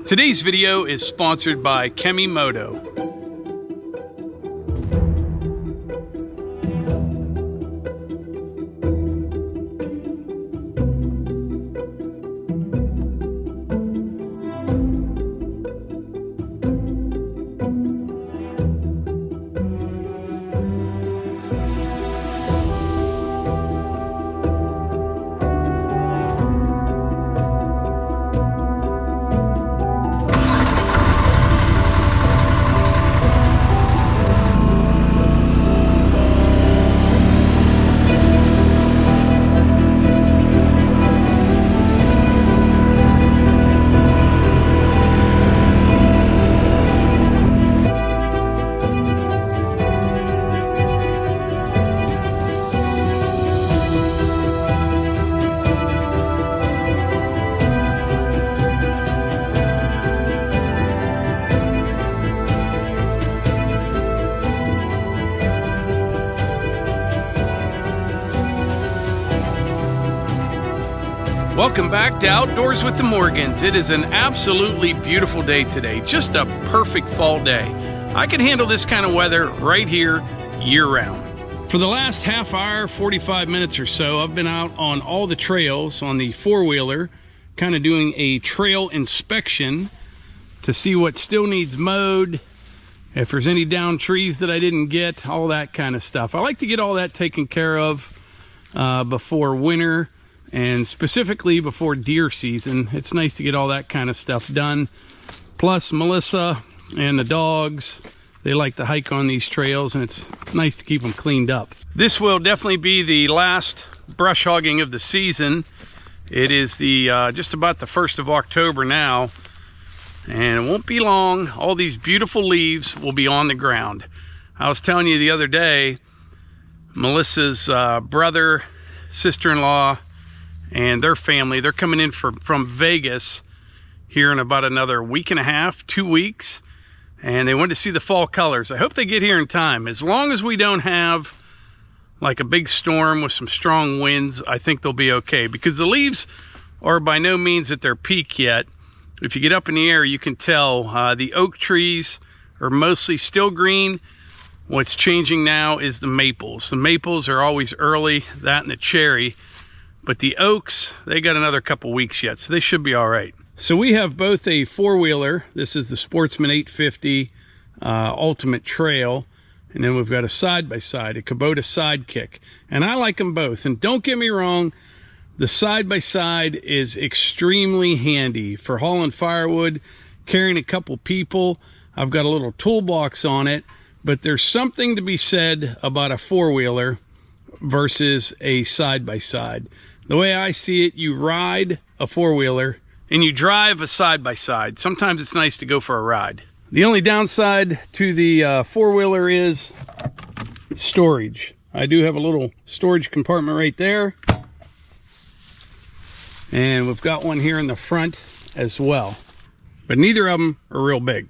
Today's video is sponsored by Kemimoto. Welcome back to Outdoors with the Morgans. It is an absolutely beautiful day today, just a perfect fall day. I can handle this kind of weather right here year-round. For the last half hour, 45 minutes or so, I've been out on all the trails on the four-wheeler, kind of doing a trail inspection to see what still needs mowed, if there's any downed trees that I didn't get, all that kind of stuff. I like to get all that taken care of before winter, and specifically before deer season. It's nice to get all that kind of stuff done. Plus Melissa and the dogs, they like to hike on these trails, and it's nice to keep them cleaned up. This will definitely be the last brush hogging of the season. It is the just about the 1st of October now, and it won't be long. All these beautiful leaves will be on the ground. I was telling you the other day, Melissa's brother, sister-in-law, and their family, they're coming in from Vegas here in about another week and a half, 2 weeks, and they wanted to see the fall colors. I hope they get here in time. As long as we don't have like a big storm with some strong winds, I think they'll be okay, because the leaves are by no means at their peak yet. If you get up in the air, you can tell the oak trees are mostly still green. What's changing now is the maples. The maples are always early, that and the cherry. But the oaks, they got another couple weeks yet, so they should be all right. So we have both a four-wheeler. This is the Sportsman 850 Ultimate Trail. And then we've got a side-by-side, a Kubota SideKick. And I like them both. And don't get me wrong, the side-by-side is extremely handy for hauling firewood, carrying a couple people. I've got a little toolbox on it. But there's something to be said about a four-wheeler versus a side-by-side. The way I see it, you ride a four-wheeler and you drive a side-by-side. Sometimes it's nice to go for a ride. The only downside to the four-wheeler is storage. I do have a little storage compartment right there. And we've got one here in the front as well. But neither of them are real big.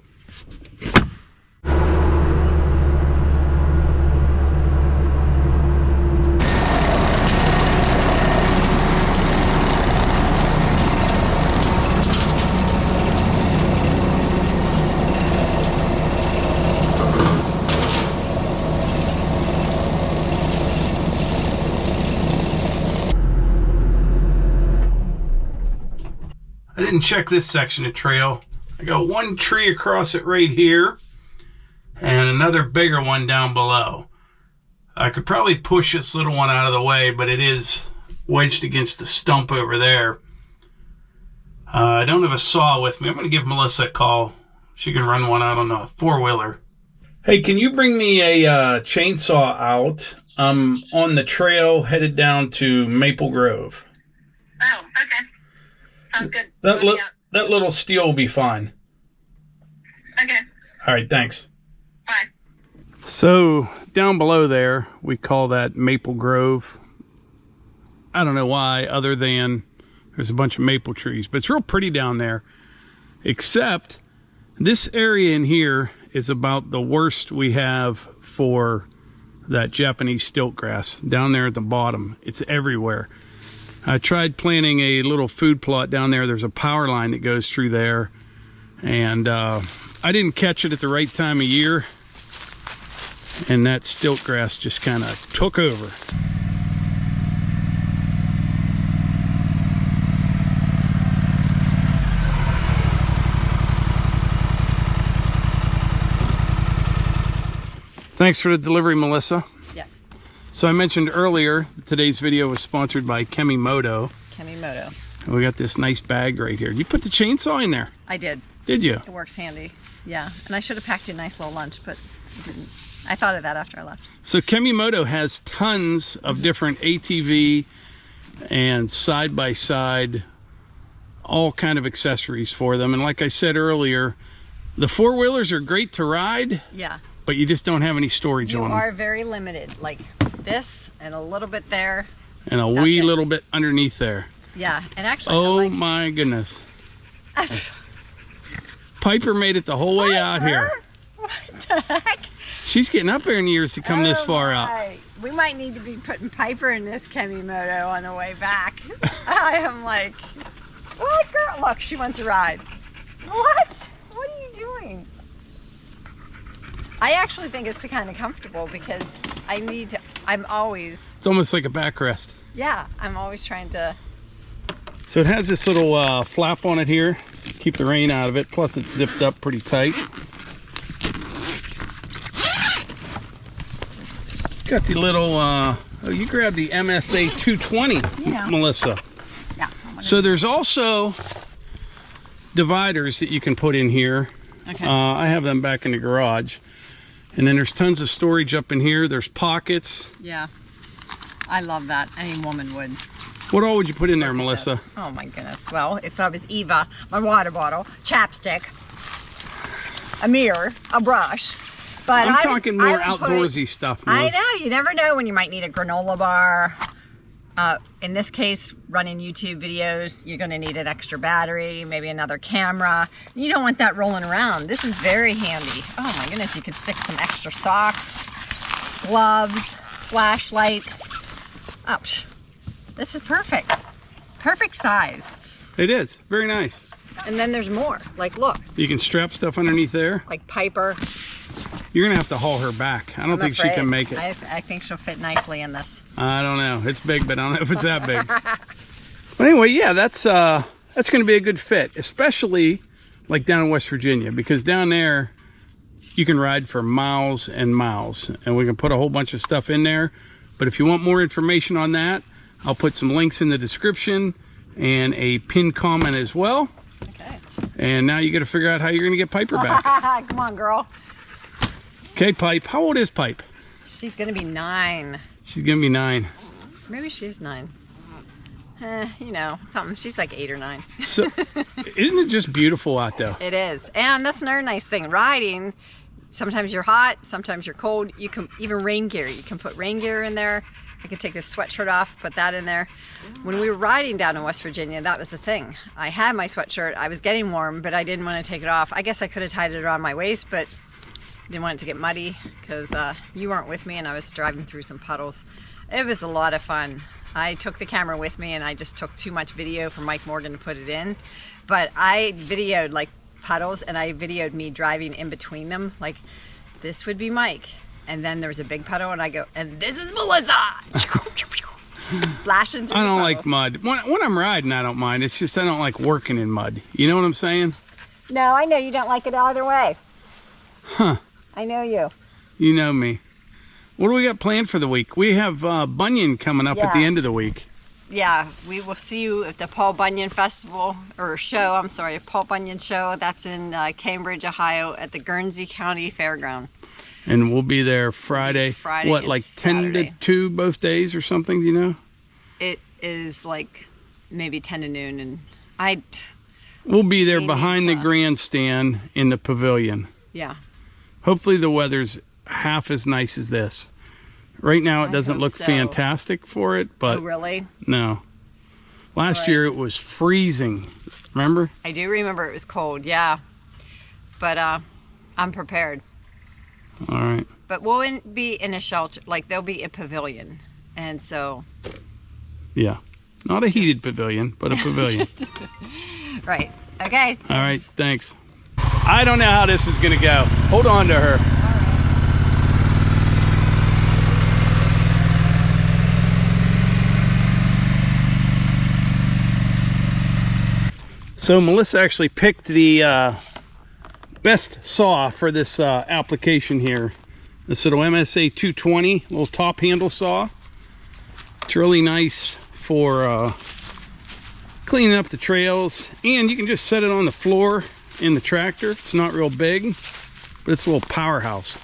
I didn't check this section of trail. I got one tree across it right here and another bigger one down below. I could probably push this little one out of the way, but it is wedged against the stump over there. I don't have a saw with me. I'm going to give Melissa a call. She can run one out on a four-wheeler. Hey, can you bring me a chainsaw out? I'm on the trail headed down to Maple Grove. Oh, okay. Sounds good. That little steel will be fine. Okay. All right, thanks. Bye. So down below there, we call that Maple Grove. I don't know why, other than there's a bunch of maple trees, but it's real pretty down there. Except this area in here is about the worst we have for that Japanese stilt grass down there at the bottom. It's everywhere. I tried planting a little food plot down there. There's a power line that goes through there. And I didn't catch it at the right time of year, and that stilt grass just kind of took over. Thanks for the delivery, Melissa. Yes. So I mentioned earlier, today's video was sponsored by Kemimoto. Kemimoto. And we got this nice bag right here. You put the chainsaw in there? I did. Did you? It works handy. Yeah. And I should have packed you a nice little lunch, but I didn't. I thought of that after I left. So Kemimoto has tons of different ATV and side-by-side, all kind of accessories for them. And like I said earlier, the four-wheelers are great to ride. Yeah. But you just don't have any storage on them. You are very limited. Like this and a little bit there. And a wee little bit underneath there. Yeah. And actually, oh my goodness. Piper made it the whole way out here. What the heck? She's getting up there in years to come this far out. We might need to be putting Piper in this Kemimoto on the way back. I am like, what girl? Look, she wants to ride. What? What are you doing? I actually think it's kind of comfortable because I'm always... It's almost like a backrest. Yeah, I'm always trying to... So it has this little flap on it here, keep the rain out of it, plus it's zipped up pretty tight. Got the little, oh, you grabbed the MSA 220, Yeah. Melissa. Yeah. So there's also dividers that you can put in here. Okay. I have them back in the garage. And then there's tons of storage up in here. There's pockets. Yeah. I love that. Any woman would. What all would you put in there, Look at Melissa? this. Oh my goodness. Well, if I was Eva, my water bottle, chapstick, a mirror, a brush. But I'm talking more outdoorsy stuff, Melissa. I know. You never know when you might need a granola bar. In this case, running YouTube videos, you're going to need an extra battery, maybe another camera. You don't want that rolling around. This is very handy. Oh my goodness, you could stick some extra socks, gloves, flashlight. Oh, this is perfect. Perfect size. It is. Very nice. And then there's more. Like, look. You can strap stuff underneath there. Like Piper. You're going to have to haul her back. I don't think she can make it. I think she'll fit nicely in this. I don't know. It's big, but I don't know if it's that big. But anyway, yeah, that's going to be a good fit, especially like down in West Virginia, because down there you can ride for miles and miles, and we can put a whole bunch of stuff in there. But if you want more information on that, I'll put some links in the description and a pinned comment as well. Okay. And now you got to figure out how you're going to get Piper back. Come on, girl. Okay, Pipe. How old is Pipe? She's going to be 9. She's going to be 9. Maybe she's 9. You know, something. She's like 8 or 9. So, isn't it just beautiful out there? It is. And that's another nice thing. Riding, sometimes you're hot, sometimes you're cold. You can, even rain gear. You can put rain gear in there. I could take this sweatshirt off, put that in there. When we were riding down in West Virginia, that was the thing. I had my sweatshirt. I was getting warm, but I didn't want to take it off. I guess I could have tied it around my waist, but didn't want it to get muddy because you weren't with me and I was driving through some puddles. It was a lot of fun. I took the camera with me and I just took too much video for Mike Morgan to put it in. But I videoed like puddles and I videoed me driving in between them. Like, this would be Mike. And then there was a big puddle and I go, and this is Melissa! Splashing through I don't the like puddles. mud. When I'm riding, I don't mind. It's just I don't like working in mud. You know what I'm saying? No, I know you don't like it either way. Huh. I know you. You know me. What do we got planned for the week? We have Bunyan coming up at the Yeah. end of the week. Yeah, we will see you at the Paul Bunyan Festival, or show, I'm sorry, Paul Bunyan Show. That's in Cambridge, Ohio at the Guernsey County Fairground. And we'll be there Friday. Friday What, and like 10 Saturday. to 2 both days or something, do you know? It is like maybe 10 to noon, and We'll be there Maybe behind the so. grandstand in the pavilion. yeah. Hopefully the weather's half as nice as this. Right now it I doesn't hope look so. fantastic for it, but Oh, really? no. Last Right. year it was freezing. Remember? I do remember it was cold, yeah. But I'm prepared. All right. But we'll be in a shelter, like there'll be a pavilion. And so, Yeah. Not a heated pavilion, but a pavilion. right. Okay. All right. Thanks. I don't know how this is gonna go. Hold on to her. So Melissa actually picked the best saw for this application here. This little MSA 220 little top handle saw. It's really nice for cleaning up the trails, and you can just set it on the floor in the tractor. It's not real big, but it's a little powerhouse.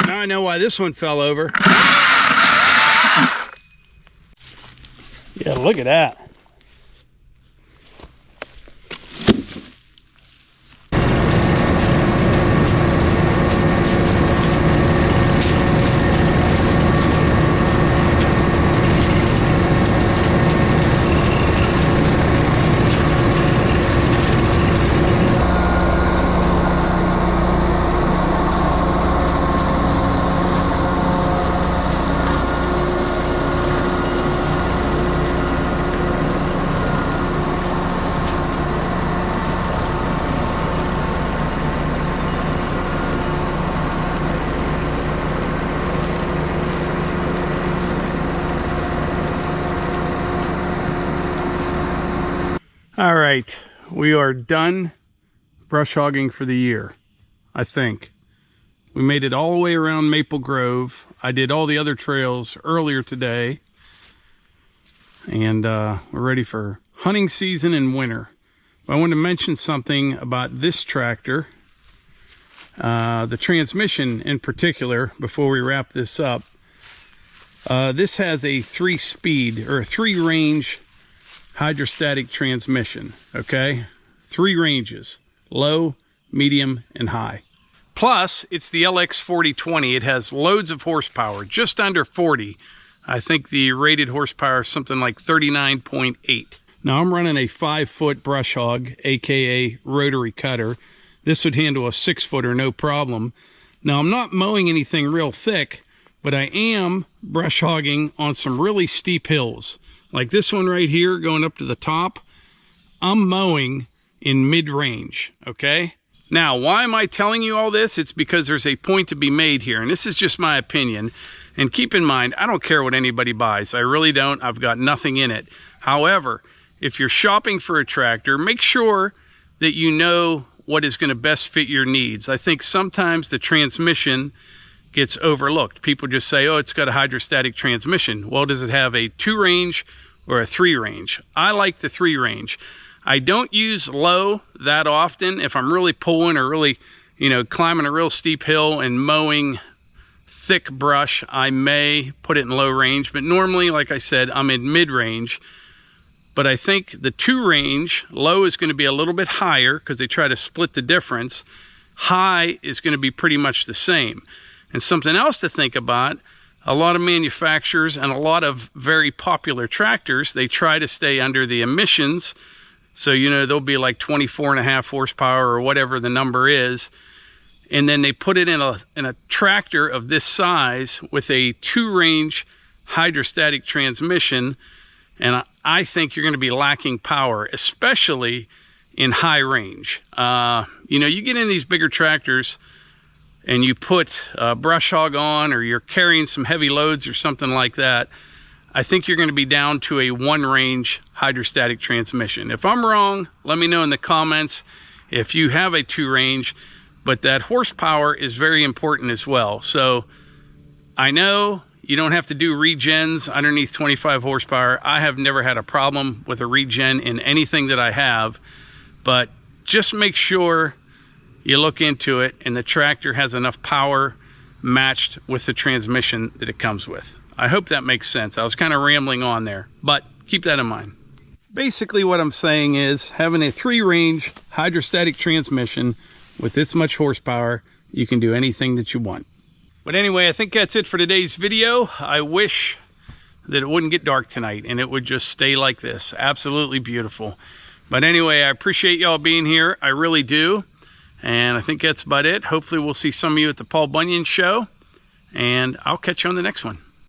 Now I know why this one fell over. Yeah, look at that. All right, we are done brush hogging for the year, I think. We made it all the way around Maple Grove. I did all the other trails earlier today. And we're ready for hunting season and winter. I want to mention something about this tractor. The transmission in particular, before we wrap this up. This has a 3-speed or a 3-range hydrostatic transmission, okay? 3 ranges, low, medium, and high. Plus, it's the LX 4020. It has loads of horsepower, just under 40. I think the rated horsepower is something like 39.8. Now I'm running a 5-foot brush hog, aka rotary cutter. This would handle a 6-footer, no problem. Now I'm not mowing anything real thick, but I am brush hogging on some really steep hills. Like this one right here going up to the top, I'm mowing in mid-range, okay? Now, why am I telling you all this? It's because there's a point to be made here, and this is just my opinion. And keep in mind, I don't care what anybody buys. I really don't. I've got nothing in it. However, if you're shopping for a tractor, make sure that you know what is going to best fit your needs. I think sometimes the transmission gets overlooked. People just say, oh, it's got a hydrostatic transmission. Well, does it have a 2-range or a 3-range? I like the 3-range. I don't use low that often. If I'm really pulling or really, climbing a real steep hill and mowing thick brush, I may put it in low range, but normally, like I said, I'm in mid-range. But I think the 2-range, low is going to be a little bit higher because they try to split the difference. High is going to be pretty much the same. And something else to think about, a lot of manufacturers and a lot of very popular tractors, they try to stay under the emissions. So, they'll be like 24.5 horsepower or whatever the number is. And then they put it in a tractor of this size with a 2-range hydrostatic transmission. And I think you're going to be lacking power, especially in high range. You get in these bigger tractors and you put a brush hog on, or you're carrying some heavy loads or something like that, I think you're going to be down to a 1-range hydrostatic transmission. If I'm wrong, let me know in the comments if you have a 2-range, but that horsepower is very important as well. So I know you don't have to do regens underneath 25 horsepower. I have never had a problem with a regen in anything that I have, but just make sure you look into it and the tractor has enough power matched with the transmission that it comes with. I hope that makes sense. I was kind of rambling on there, but keep that in mind. Basically what I'm saying is, having a 3-range hydrostatic transmission with this much horsepower, you can do anything that you want. But anyway, I think that's it for today's video. I wish that it wouldn't get dark tonight and it would just stay like this. Absolutely beautiful. But anyway, I appreciate y'all being here. I really do. And I think that's about it. Hopefully we'll see some of you at the Paul Bunyan show, and I'll catch you on the next one.